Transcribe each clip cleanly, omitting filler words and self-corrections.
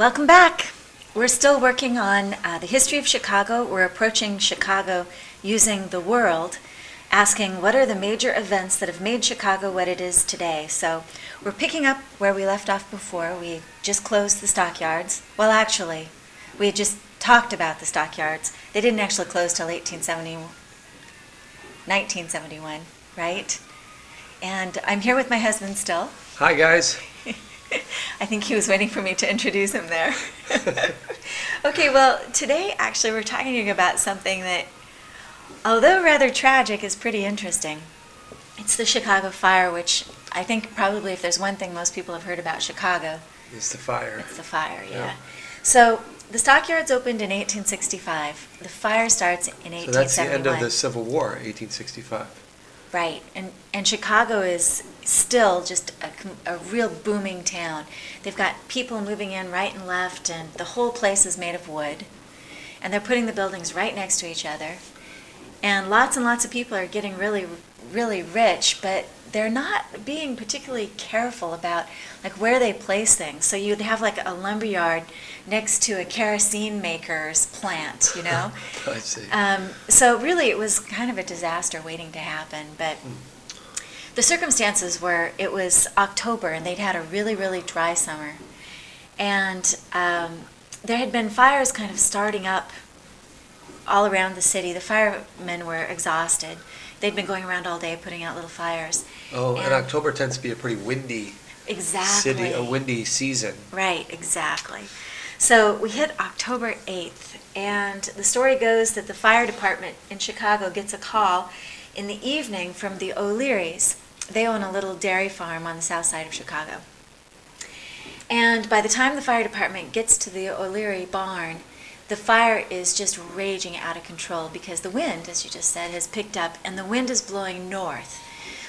Welcome back. We're still working on the history of Chicago. We're approaching Chicago using the world, asking what are the major events that have made Chicago what it is today. So we're picking up where we left off before. We just closed the stockyards. Well, actually, we had just talked about the stockyards. They didn't actually close till 1971, right? And I'm here with my husband still. Hi, guys. I think he was waiting for me to introduce him there. Okay, well, today actually we're talking about something that, although rather tragic, is pretty interesting. It's the Chicago fire, which I think probably if there's one thing most people have heard about Chicago, It's the fire. it's the fire, yeah. Yeah. So the stockyards opened in 1865. The fire starts in 1871. So that's the end of the Civil War, 1865. Right, and Chicago is still just a real booming town. They've got people moving in right and left, and the whole place is made of wood. And they're putting the buildings right next to each other. And lots of people are getting really, really rich, but they're not being particularly careful about like where they place things. So you'd have like a lumberyard next to a kerosene maker's plant, you know? I see. So really it was kind of a disaster waiting to happen, but the circumstances were it was October and they'd had a really, really dry summer. And there had been fires kind of starting up all around the city. The firemen were exhausted. They'd been going around all day putting out little fires. Oh, and October tends to be a pretty windy city, a windy season. Right, exactly. So we hit October 8th, and the story goes that the fire department in Chicago gets a call in the evening from the O'Learys. They own a little dairy farm on the south side of Chicago. And by the time the fire department gets to the O'Leary barn, the fire is just raging out of control because the wind, as you just said, has picked up, and the wind is blowing north.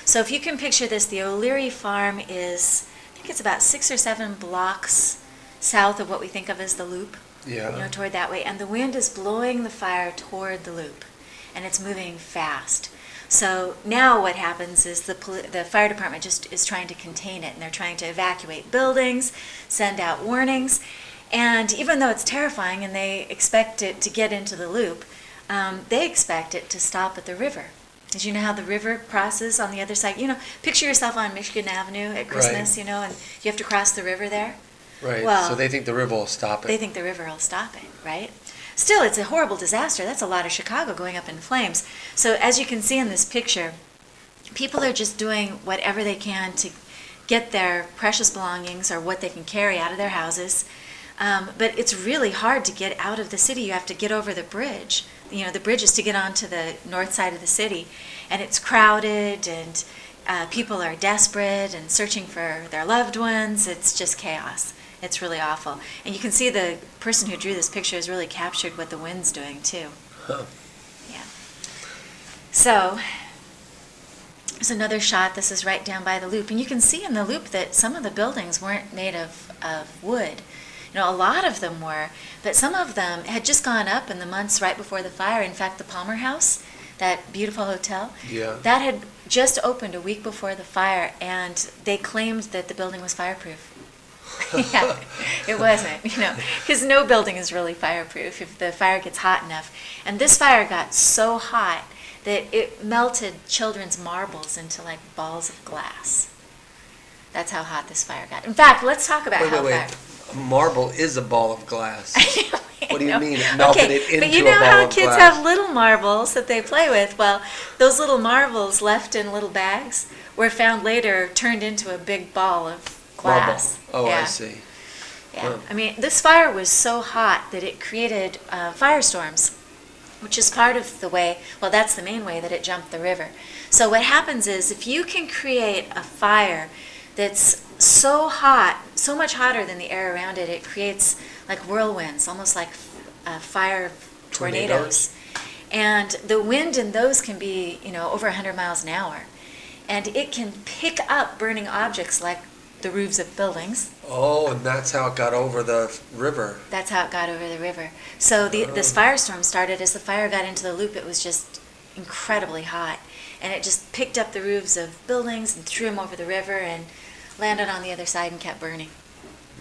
So if you can picture this, the O'Leary farm is, I think it's about 6 or 7 blocks south of what we think of as the Loop, Yeah. toward that way, and the wind is blowing the fire toward the Loop, and it's moving fast. So now what happens is the fire department just is trying to contain it, and they're trying to evacuate buildings, send out warnings, and even though it's terrifying and they expect it to get into the Loop, they expect it to stop at the river. Because you know how the river crosses on the other side? Picture yourself on Michigan Avenue at Christmas, Right. And you have to cross the river there. Right, Well, so they think the river will stop it. They think the river will stop it, right? Still, it's a horrible disaster. That's a lot of Chicago going up in flames. So as you can see in this picture, people are just doing whatever they can to get their precious belongings or what they can carry out of their houses. But it's really hard to get out of the city. You have to get over the bridge. The bridge is to get onto the north side of the city. And it's crowded, and people are desperate and searching for their loved ones. It's just chaos. It's really awful. And you can see the person who drew this picture has really captured what the wind's doing, too. Huh. Yeah. So, there's another shot. This is right down by the Loop. And you can see in the Loop that some of the buildings weren't made of wood. A lot of them were, but some of them had just gone up in the months right before the fire. In fact, the Palmer House, that beautiful hotel, Yeah. that had just opened a week before the fire, and they claimed that the building was fireproof. Yeah, it wasn't, because no building is really fireproof if the fire gets hot enough. And this fire got so hot that it melted children's marbles into like balls of glass. That's how hot this fire got. In fact, let's talk about Wait. A marble is a ball of glass. What do you mean? It melted it into but you a know ball how of kids glass? have little marbles that they play with? Well, those little marbles left in little bags were found later turned into a big ball of glass. Marble. Oh, Yeah. I see. Yeah. Huh. This fire was so hot that it created firestorms, which is part of the way, well, that's the main way that it jumped the river. So what happens is if you can create a fire that's so hot, so much hotter than the air around it, it creates like whirlwinds, almost like fire tornadoes. And the wind in those can be, over 100 miles an hour. And it can pick up burning objects like the roofs of buildings. Oh, and that's how it got over the river. That's how it got over the river. So this firestorm started as the fire got into the Loop. It was just incredibly hot. And it just picked up the roofs of buildings and threw them over the river and landed on the other side and kept burning.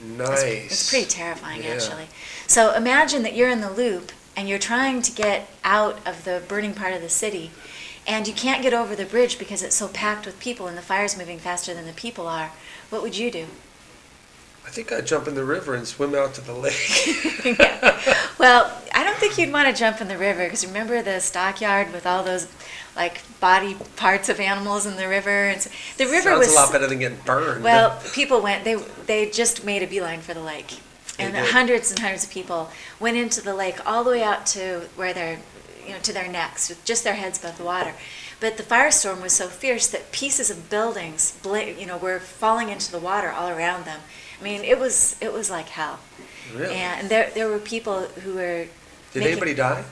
Nice. It's pretty terrifying, Yeah. actually. So imagine that you're in the loop and you're trying to get out of the burning part of the city, and you can't get over the bridge because it's so packed with people and the fire's moving faster than the people are. What would you do? I think I'd jump in the river and swim out to the lake. Yeah. Well, I don't think you'd want to jump in the river, because remember the stockyard with all those like body parts of animals in the river, and so, the river Sounds was a lot better than getting burned. well. People went. They just made a beeline for the lake, and They did. hundreds and hundreds of people went into the lake all the way out to where they're, to their necks, with just their heads above the water. But the firestorm was so fierce that pieces of buildings, were falling into the water all around them. I mean, it was like hell. Really? And there were people who were. Did anybody die?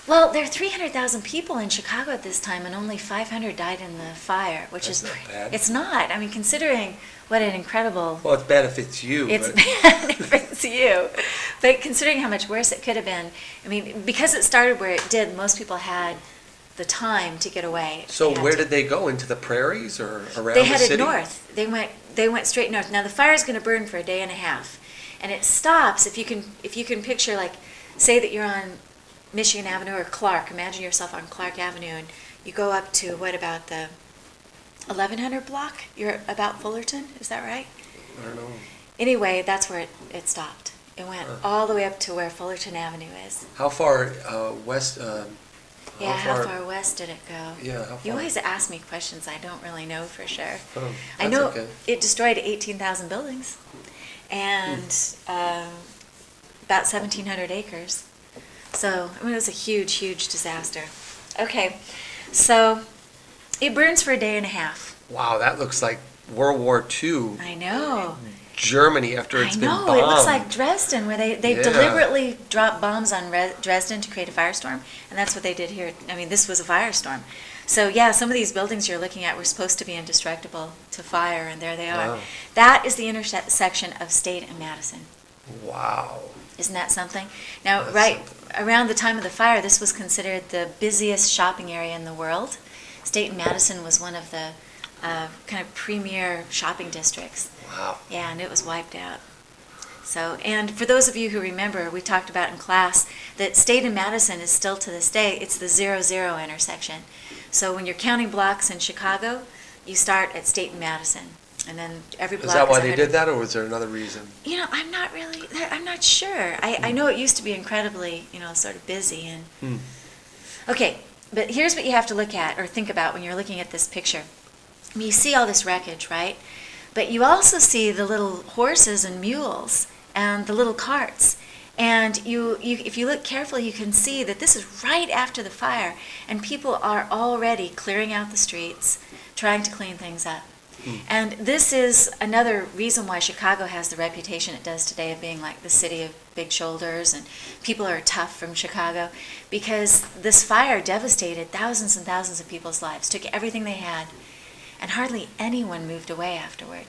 Well, there are 300,000 people in Chicago at this time, and only 500 died in the fire, which That's is not bad. It's not. I mean, considering what an incredible. Well, it's bad if it's you. It's but bad if it's you, but considering how much worse it could have been, I mean, because it started where it did, most people had the time to get away. So where did they go? Into the prairies or around They the headed city? north. They went straight north. Now the fire is going to burn for a day and a half, and it stops if you can picture, like, say that you're on Michigan Avenue or Clark. Imagine yourself on Clark Avenue, and you go up to what about the 1100 block? You're about Fullerton. Is that right? I don't know. Anyway, that's where it stopped. It went all the way up to where Fullerton Avenue is. How far west? Yeah, how far west did it go? Yeah, how far? You always ask me questions I don't really know for sure. Oh, I that's know okay. it destroyed 18,000 buildings and about 1,700 acres. So, I mean, it was a huge, huge disaster. Okay, so it burns for a day and a half. Wow, that looks like World War II I know. Germany after it's I been know. bombed. It looks like Dresden, where they Yeah. deliberately dropped bombs on Dresden to create a firestorm, and that's what they did here. I mean, this was a firestorm. So yeah, some of these buildings you're looking at were supposed to be indestructible to fire, and there they are. Wow. That is the intersection of State and Madison. Wow. Isn't that something? Now, That's right something. around the time of the fire, this was considered the busiest shopping area in the world. State and Madison was one of the kind of premier shopping districts. Wow. Yeah, and it was wiped out. So, and for those of you who remember, we talked about in class that State and Madison is still to this day, it's the 0-0 intersection. So when you're counting blocks in Chicago, you start at State and Madison. And then every block Is that why is they 100. did that, or was there another reason? I'm not sure. I know it used to be incredibly, sort of busy. And Okay, but here's what you have to look at or think about when you're looking at this picture. I mean, you see all this wreckage, right? But you also see the little horses and mules and the little carts. And if you look carefully, you can see that this is right after the fire, and people are already clearing out the streets, trying to clean things up. And this is another reason why Chicago has the reputation it does today of being like the city of big shoulders, and people are tough from Chicago, because this fire devastated thousands and thousands of people's lives, took everything they had, and hardly anyone moved away afterward.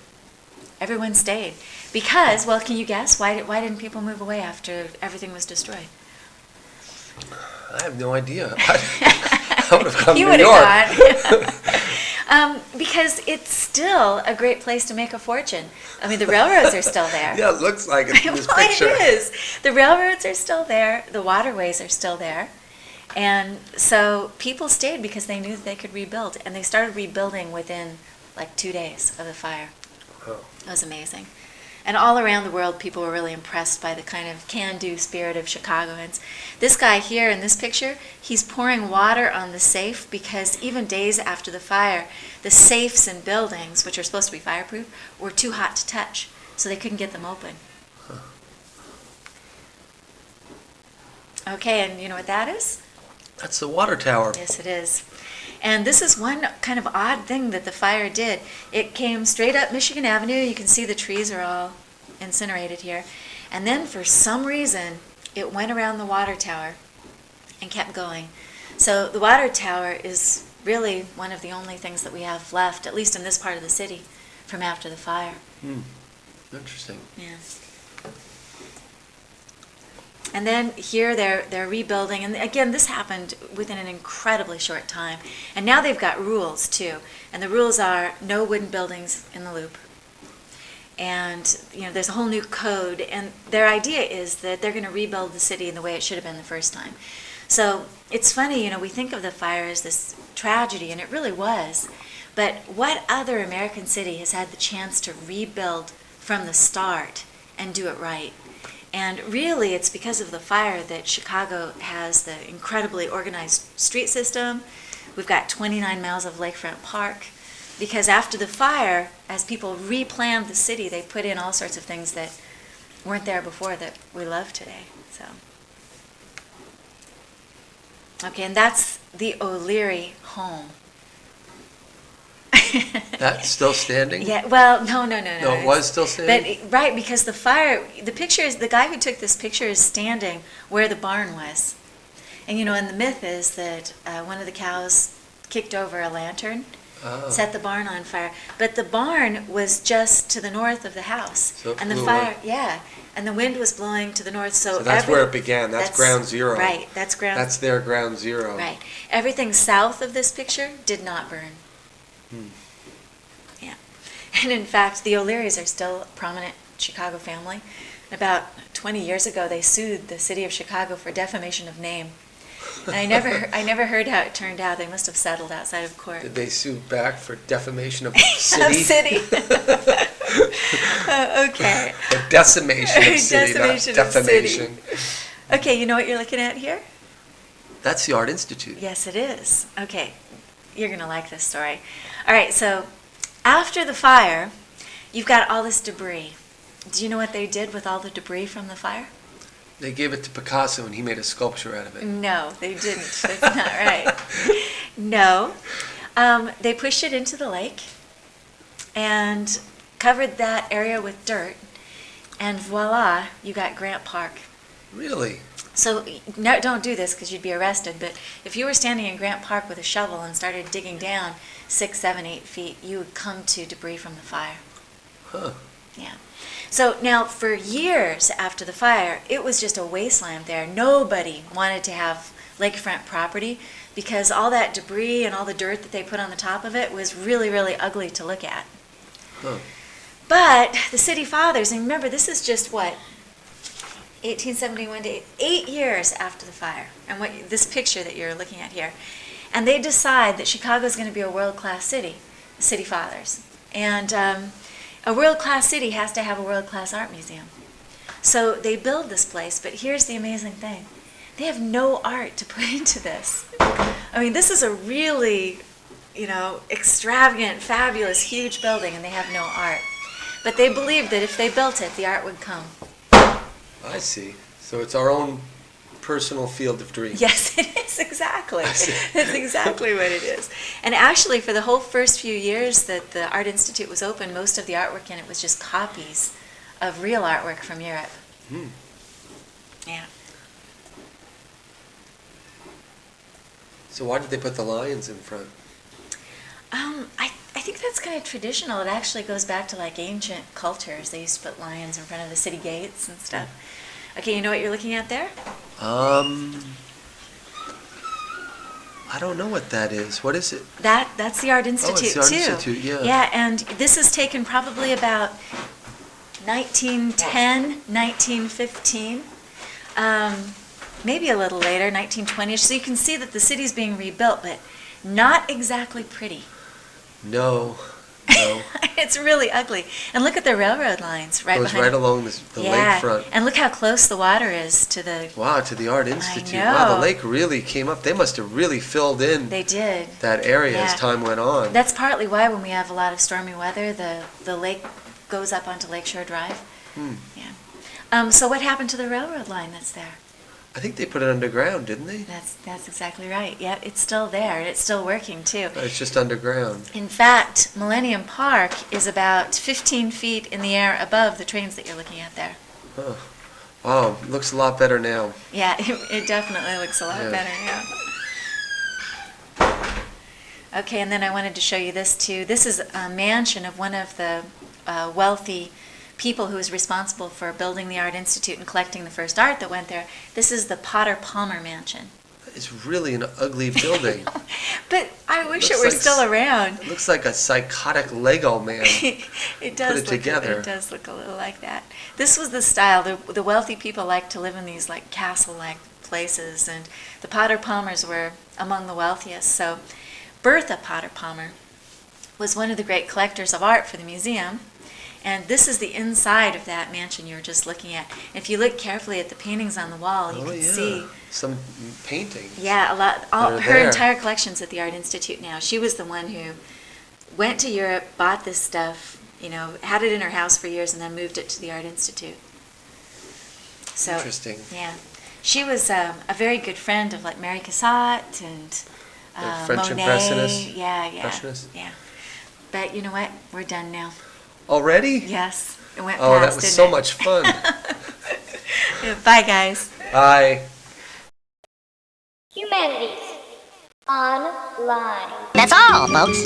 Everyone stayed. Because, well, can you guess? Why didn't people move away after everything was destroyed? I have no idea. I would have come to You New would York. have gone. Because it's still a great place to make a fortune. I mean, the railroads are still there. Yeah, it looks like it in this Well, picture. it is. The railroads are still there. The waterways are still there. And so people stayed because they knew that they could rebuild. And they started rebuilding within like 2 days of the fire. Oh. It was amazing. And all around the world, people were really impressed by the kind of can-do spirit of Chicagoans. This guy here in this picture, he's pouring water on the safe because even days after the fire, the safes in buildings, which are supposed to be fireproof, were too hot to touch, so they couldn't get them open. Okay, and you know what that is? That's the water tower. Yes, it is. And this is one kind of odd thing that the fire did. It came straight up Michigan Avenue. You can see the trees are all incinerated here. And then for some reason, it went around the water tower and kept going. So the water tower is really one of the only things that we have left, at least in this part of the city, from after the fire. Interesting. Yeah. And then here they're rebuilding, and again, this happened within an incredibly short time. And now they've got rules too, and the rules are no wooden buildings in the loop, And, there's a whole new code, and their idea is that they're going to rebuild the city in the way it should have been the first time. So it's funny, we think of the fire as this tragedy, and it really was. But what other American city has had the chance to rebuild from the start and do it right? And really, it's because of the fire that Chicago has the incredibly organized street system. We've got 29 miles of lakefront park. Because after the fire, as people replanned the city, they put in all sorts of things that weren't there before that we love today. So, okay, and that's the O'Leary home. That's still standing? Yeah, well, no. No, it was still standing? But, right, because the fire, the guy who took this picture is standing where the barn was. And, and the myth is that one of the cows kicked over a lantern, set the barn on fire. But the barn was just to the north of the house. So it and the blew fire, away. yeah, and the wind was blowing to the north. So that's where it began. That's ground zero. Right, that's their ground zero. Right. Everything south of this picture did not burn. Yeah. And in fact, the O'Learys are still a prominent Chicago family. About 20 years ago, they sued the city of Chicago for defamation of name. And I never heard how it turned out. They must have settled outside of court. Did they sue back for defamation of city? Of city. Okay. A decimation of city, Decimation not of city. defamation. Okay, you know what you're looking at here? That's the Art Institute. Yes, it is. Okay, you're going to like this story. All right, so after the fire, you've got all this debris. Do you know what they did with all the debris from the fire? They gave it to Picasso and he made a sculpture out of it. No, they didn't. That's not right. No. They pushed it into the lake and covered that area with dirt, and voila, you got Grant Park. Really? So no, don't do this because you'd be arrested, but if you were standing in Grant Park with a shovel and started digging down 6, 7, 8 feet, you would come to debris from the fire. Huh. Yeah. So now, for years after the fire, it was just a wasteland there. Nobody wanted to have lakefront property because all that debris and all the dirt that they put on the top of it was really, really ugly to look at. Huh. But the city fathers, and remember, this is just what, 1871 to 8 years after the fire, and what this picture that you're looking at here, and they decide that Chicago is going to be a world-class city, the city fathers, and a world-class city has to have a world-class art museum. So they build this place, but here's the amazing thing. They have no art to put into this. I mean, this is a really, extravagant, fabulous, huge building, and they have no art. But they believed that if they built it, the art would come. I see. So it's our own personal field of dreams. Yes, it is, exactly. That's exactly what it is. And actually, for the whole first few years that the Art Institute was open, most of the artwork in it was just copies of real artwork from Europe. Hmm. Yeah. So why did they put the lions in front? I think that's kind of traditional. It actually goes back to like ancient cultures. They used to put lions in front of the city gates and stuff. Okay, you know what you're looking at there? I don't know what that is. What is it? That's the Art Institute, oh, it's the too. Art Institute, yeah. Yeah, and this is taken probably about 1910, 1915. Maybe a little later, 1920ish. So you can see that the city's being rebuilt, but not exactly pretty. No. It's really ugly. And look at the railroad lines right behind. Goes right along the lakefront. And look how close the water is to the... Wow, to the Art Institute. know. Wow, the lake really came up. They must have really filled in They did. that area Yeah. as time went on. That's partly why when we have a lot of stormy weather, the lake goes up onto Lakeshore Drive. Yeah. So what happened to the railroad line that's there? I think they put it underground, didn't they? That's exactly right. Yeah, it's still there, and it's still working, too. But it's just underground. In fact, Millennium Park is about 15 feet in the air above the trains that you're looking at there. Huh. Wow, looks a lot better now. Yeah, it definitely looks a lot Yeah. better now. Okay, and then I wanted to show you this, too. This is a mansion of one of the wealthy people who was responsible for building the Art Institute and collecting the first art that went there. This is the Potter Palmer Mansion. It's really an ugly building. But I wish it Looks were like still around. It looks like a psychotic Lego man. It does Put it together. It does look a little like that. This was the style. The wealthy people liked to live in these like castle-like places, and the Potter Palmers were among the wealthiest. So Bertha Potter Palmer was one of the great collectors of art for the museum. And this is the inside of that mansion you were just looking at. If you look carefully at the paintings on the wall, you can see some paintings. Yeah, a lot. Her there. entire collection's at the Art Institute now. She was the one who went to Europe, bought this stuff, had it in her house for years, and then moved it to the Art Institute. So, interesting. Yeah, she was a very good friend of like Mary Cassatt and French Monet. Impressionists. Yeah. Impressionists. Yeah. But you know what? We're done now. Already? Yes, it went Oh, fast, that was didn't so it? much fun. Bye, guys. Bye. Humanities Online. That's all, folks.